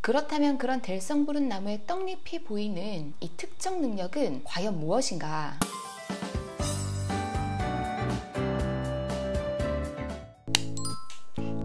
그렇다면 그런 될성부른 나무의 떡잎이 보이는 이 특정 능력은 과연 무엇인가?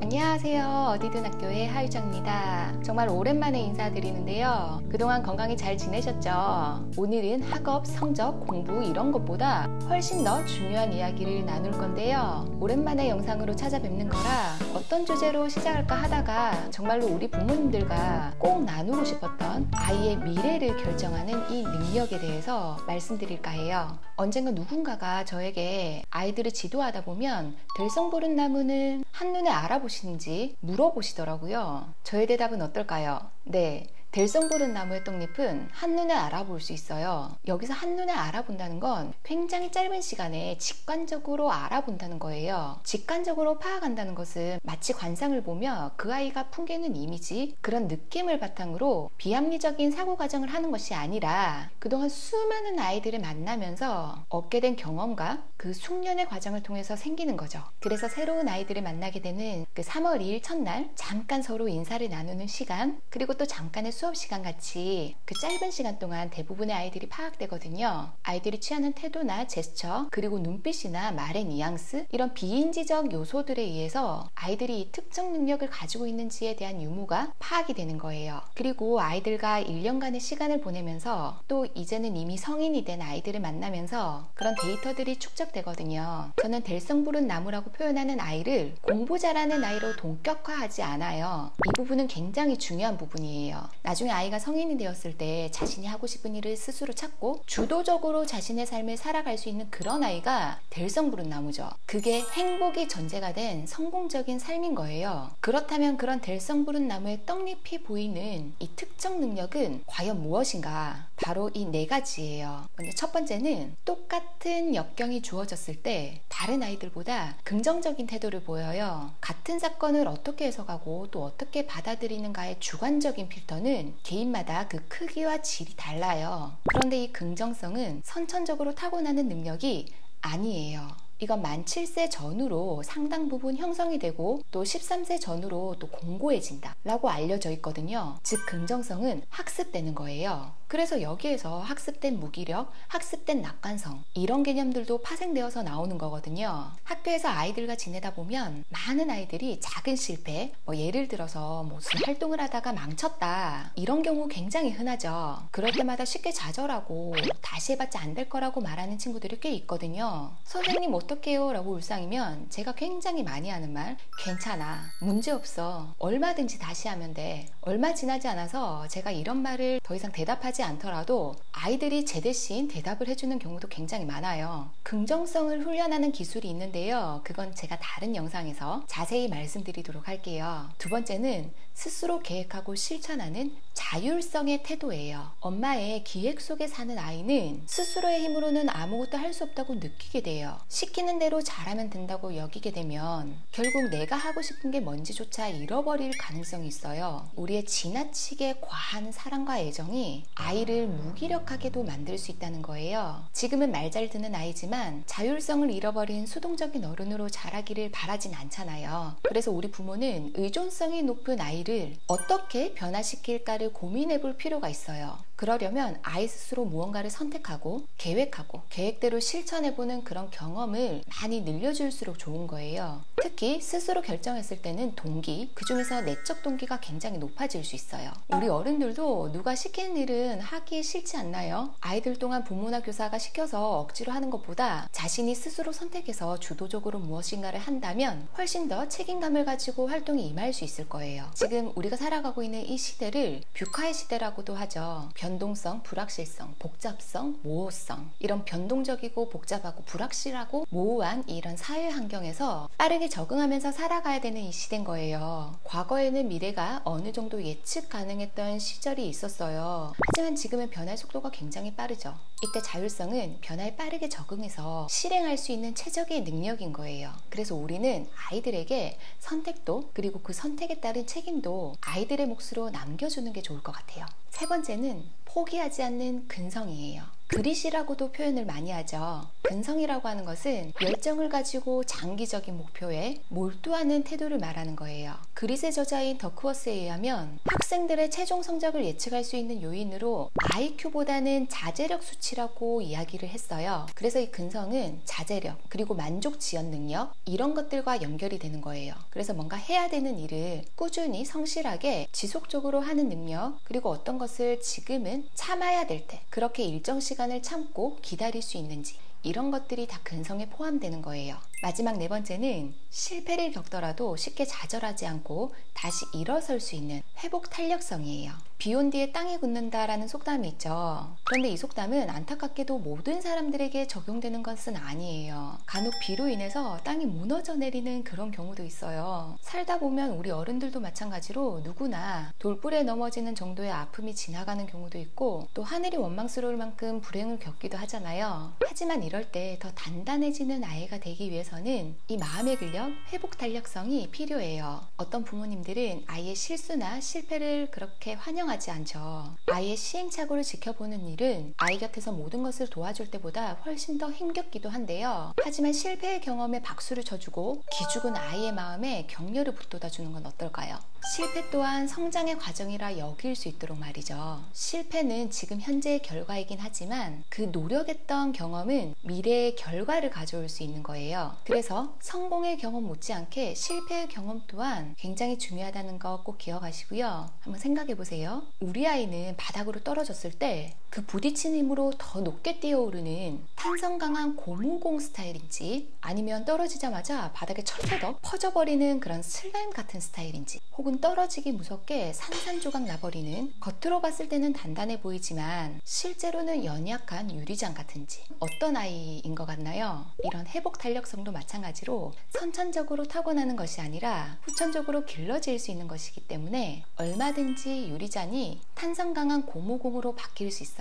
안녕하세요. 어디든 학교의 하유정입니다. 정말 오랜만에 인사드리는데요. 그동안 건강히 잘 지내셨죠? 오늘은 학업, 성적, 공부 이런 것보다 훨씬 더 중요한 이야기를 나눌 건데요. 오랜만에 영상으로 찾아뵙는 거라 어떤 주제로 시작할까 하다가 정말로 우리 부모님들과 꼭 나누고 싶었던 아이의 미래를 결정하는 이 능력에 대해서 말씀드릴까 해요. 언젠가 누군가가 저에게 아이들을 지도하다 보면 될성부른 나무는 한눈에 알아보시는지 물어보시더라고요. 저의 대답은 어떨까요? 네. 될성부른 나무의 떡잎은 한눈에 알아볼 수 있어요. 여기서 한눈에 알아본다는 건 굉장히 짧은 시간에 직관적으로 알아본다는 거예요. 직관적으로 파악한다는 것은 마치 관상을 보며 그 아이가 풍기는 이미지, 그런 느낌을 바탕으로 비합리적인 사고 과정을 하는 것이 아니라 그동안 수많은 아이들을 만나면서 얻게 된 경험과 그 숙련의 과정을 통해서 생기는 거죠. 그래서 새로운 아이들을 만나게 되는 그 3월 2일 첫날 잠깐 서로 인사를 나누는 시간, 그리고 또 잠깐의 수업 시간 같이 그 짧은 시간 동안 대부분의 아이들이 파악되거든요. 아이들이 취하는 태도나 제스처, 그리고 눈빛이나 말의 뉘앙스, 이런 비인지적 요소들에 의해서 아이들이 이 특정 능력을 가지고 있는지에 대한 유무가 파악이 되는 거예요. 그리고 아이들과 1년간의 시간을 보내면서 또 이제는 이미 성인이 된 아이들을 만나면서 그런 데이터들이 축적되거든요. 저는 될성부른 나무라고 표현하는 아이를 공부 잘하는 아이로 동격화하지 않아요. 이 부분은 굉장히 중요한 부분이에요. 나중에 아이가 성인이 되었을 때 자신이 하고 싶은 일을 스스로 찾고 주도적으로 자신의 삶을 살아갈 수 있는 그런 아이가 될성부른 나무죠. 그게 행복이 전제가 된 성공적인 삶인 거예요. 그렇다면 그런 될성부른 나무의 떡잎이 보이는 이 특정 능력은 과연 무엇인가? 바로 이 4가지예요. 먼저 첫 번째는 똑같은 역경이 주어졌을 때 다른 아이들보다 긍정적인 태도를 보여요. 같은 사건을 어떻게 해석하고 또 어떻게 받아들이는가의 주관적인 필터는 개인마다 그 크기와 질이 달라요. 그런데 이 긍정성은 선천적으로 타고나는 능력이 아니에요. 이건 만 7세 전후로 상당 부분 형성이 되고 또 13세 전후로 또 공고해진다 라고 알려져 있거든요. 즉 긍정성은 학습되는 거예요. 그래서 여기에서 학습된 무기력, 학습된 낙관성, 이런 개념들도 파생되어서 나오는 거거든요. 학교에서 아이들과 지내다 보면 많은 아이들이 작은 실패, 예를 들어서 무슨 활동을 하다가 망쳤다, 이런 경우 굉장히 흔하죠. 그럴 때마다 쉽게 좌절하고 다시 해봤자 안 될 거라고 말하는 친구들이 꽤 있거든요. 선생님 어떡해요? 라고 울상이면 제가 굉장히 많이 하는 말, 괜찮아, 문제없어, 얼마든지 다시 하면 돼. 얼마 지나지 않아서 제가 이런 말을 더 이상 대답하지 않더라도 아이들이 제 대신 대답을 해주는 경우도 굉장히 많아요. 긍정성을 훈련하는 기술이 있는데요. 그건 제가 다른 영상에서 자세히 말씀드리도록 할게요. 두 번째는 스스로 계획하고 실천하는 자율성의 태도예요. 엄마의 기획 속에 사는 아이는 스스로의 힘으로는 아무것도 할 수 없다고 느끼게 돼요. 시키는 대로 잘하면 된다고 여기게 되면 결국 내가 하고 싶은 게 뭔지조차 잃어버릴 가능성이 있어요. 우리의 지나치게 과한 사랑과 애정이 아이를 무기력하게도 만들 수 있다는 거예요. 지금은 말 잘 듣는 아이지만 자율성을 잃어버린 수동적인 어른으로 자라기를 바라진 않잖아요. 그래서 우리 부모는 의존성이 높은 아이를 어떻게 변화시킬까를 고민해 볼 필요가 있어요. 그러려면 아이 스스로 무언가를 선택하고 계획하고 계획대로 실천해보는 그런 경험을 많이 늘려줄수록 좋은 거예요. 특히 스스로 결정했을 때는 동기, 그중에서 내적 동기가 굉장히 높아질 수 있어요. 우리 어른들도 누가 시키는 일은 하기 싫지 않나요? 아이들 동안 부모나 교사가 시켜서 억지로 하는 것보다 자신이 스스로 선택해서 주도적으로 무엇인가를 한다면 훨씬 더 책임감을 가지고 활동에 임할 수 있을 거예요. 지금 우리가 살아가고 있는 이 시대를 뷰카의 시대라고도 하죠. 변동성, 불확실성, 복잡성, 모호성, 이런 변동적이고 복잡하고 불확실하고 모호한 이런 사회 환경에서 빠르게 적응하면서 살아가야 되는 이 시대인 거예요. 과거에는 미래가 어느 정도 예측 가능했던 시절이 있었어요. 하지만 지금은 변화의 속도가 굉장히 빠르죠. 이때 자율성은 변화에 빠르게 적응해서 실행할 수 있는 최적의 능력인 거예요. 그래서 우리는 아이들에게 선택도, 그리고 그 선택에 따른 책임도 아이들의 몫으로 남겨주는 게 좋을 것 같아요. 세 번째는 포기하지 않는 근성이에요. 그릿이라고도 표현을 많이 하죠. 근성이라고 하는 것은 열정을 가지고 장기적인 목표에 몰두하는 태도를 말하는 거예요. 그릿의 저자인 더크워스에 의하면 학생들의 최종 성적을 예측할 수 있는 요인으로 IQ보다는 자제력 수치라고 이야기를 했어요. 그래서 이 근성은 자제력 그리고 만족 지연 능력 이런 것들과 연결이 되는 거예요. 그래서 뭔가 해야 되는 일을 꾸준히 성실하게 지속적으로 하는 능력, 그리고 어떤 것을 지금은 참아야 될 때 그렇게 일정 시간을 참고 기다릴 수 있는지, 이런 것들이 다 근성에 포함되는 거예요. 마지막 네 번째는 실패를 겪더라도 쉽게 좌절하지 않고 다시 일어설 수 있는 회복 탄력성이에요. 비 온 뒤에 땅이 굳는다라는 속담이 있죠. 그런데 이 속담은 안타깝게도 모든 사람들에게 적용되는 것은 아니에요. 간혹 비로 인해서 땅이 무너져 내리는 그런 경우도 있어요. 살다 보면 우리 어른들도 마찬가지로 누구나 돌불에 넘어지는 정도의 아픔이 지나가는 경우도 있고, 또 하늘이 원망스러울 만큼 불행을 겪기도 하잖아요. 하지만 이럴 때 더 단단해지는 아이가 되기 위해서는 이 마음의 근력, 회복 탄력성이 필요해요. 어떤 부모님들은 아이의 실수나 실패를 그렇게 환영하지 않죠. 아이의 시행착오를 지켜보는 일은 아이 곁에서 모든 것을 도와줄 때보다 훨씬 더 힘겹기도 한데요. 하지만 실패의 경험에 박수를 쳐주고 기죽은 아이의 마음에 격려를 북돋아주는 건 어떨까요? 실패 또한 성장의 과정이라 여길 수 있도록 말이죠. 실패는 지금 현재의 결과이긴 하지만 그 노력했던 경험은 미래의 결과를 가져올 수 있는 거예요. 그래서 성공의 경험 못지않게 실패의 경험 또한 굉장히 중요하다는 거 꼭 기억하시고요. 한번 생각해 보세요. 우리 아이는 바닥으로 떨어졌을 때 그 부딪힌 힘으로 더 높게 뛰어오르는 탄성 강한 고무공 스타일인지, 아니면 떨어지자마자 바닥에 철퍼덕 퍼져버리는 그런 슬라임 같은 스타일인지, 혹은 떨어지기 무섭게 산산조각 나버리는, 겉으로 봤을 때는 단단해 보이지만 실제로는 연약한 유리장 같은지, 어떤 아이인 것 같나요? 이런 회복 탄력성도 마찬가지로 선천적으로 타고나는 것이 아니라 후천적으로 길러질 수 있는 것이기 때문에 얼마든지 유리잔이 탄성 강한 고무공으로 바뀔 수 있어요.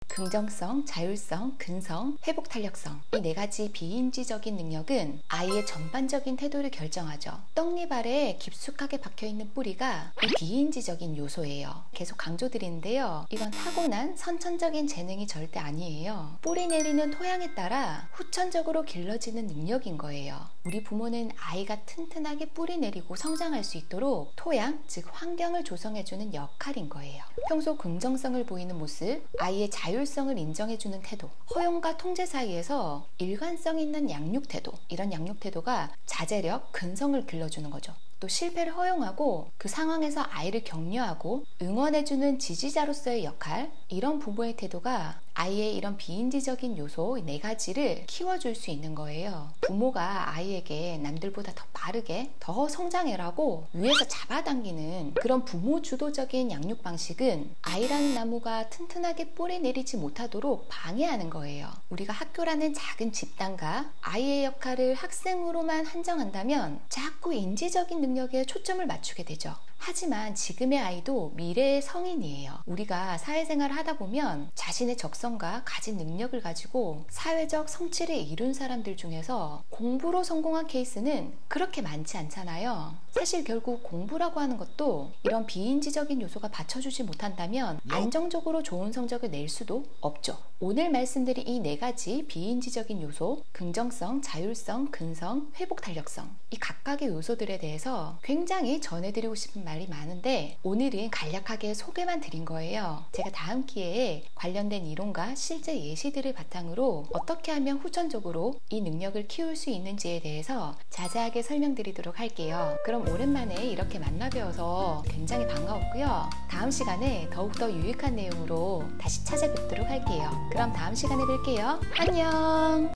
긍정성, 자율성, 근성, 회복 탄력성, 이 네 가지 비인지적인 능력은 아이의 전반적인 태도를 결정하죠. 떡잎 아래에 깊숙하게 박혀있는 뿌리가 이 비인지적인 요소예요. 계속 강조드리는데요. 이건 타고난 선천적인 재능이 절대 아니에요. 뿌리 내리는 토양에 따라 후천적으로 길러지는 능력인 거예요. 우리 부모는 아이가 튼튼하게 뿌리 내리고 성장할 수 있도록 토양, 즉 환경을 조성해주는 역할인 거예요. 평소 긍정성을 보이는 모습, 아이의 자율성을 인정해주는 태도, 허용과 통제 사이에서 일관성 있는 양육 태도, 이런 양육 태도가 자제력, 근성을 길러주는 거죠. 또 실패를 허용하고 그 상황에서 아이를 격려하고 응원해주는 지지자로서의 역할, 이런 부모의 태도가 아이의 이런 비인지적인 요소 네 가지를 키워줄 수 있는 거예요. 부모가 아이에게 남들보다 더 빠르게 더 성장해라고 위에서 잡아당기는 그런 부모 주도적인 양육 방식은 아이라는 나무가 튼튼하게 뿌리 내리지 못하도록 방해하는 거예요. 우리가 학교라는 작은 집단과 아이의 역할을 학생으로만 한정한다면 자꾸 인지적인 능력에 초점을 맞추게 되죠. 하지만 지금의 아이도 미래의 성인이에요. 우리가 사회생활을 하다 보면 자신의 적성과 가진 능력을 가지고 사회적 성취를 이룬 사람들 중에서 공부로 성공한 케이스는 그렇게 많지 않잖아요. 사실 결국 공부라고 하는 것도 이런 비인지적인 요소가 받쳐주지 못한다면 안정적으로 좋은 성적을 낼 수도 없죠. 오늘 말씀드린 이 네 가지 비인지적인 요소, 긍정성, 자율성, 근성, 회복 탄력성, 이 각각의 요소들에 대해서 굉장히 전해드리고 싶은 말이 많은데 오늘은 간략하게 소개만 드린 거예요. 제가 다음 기회에 관련된 이론과 실제 예시들을 바탕으로 어떻게 하면 후천적으로 이 능력을 키울 수 있는지에 대해서 자세하게 설명드리도록 할게요. 그럼 오랜만에 이렇게 만나 뵈어서 굉장히 반가웠고요. 다음 시간에 더욱더 유익한 내용으로 다시 찾아뵙도록 할게요. 그럼 다음 시간에 뵐게요. 안녕.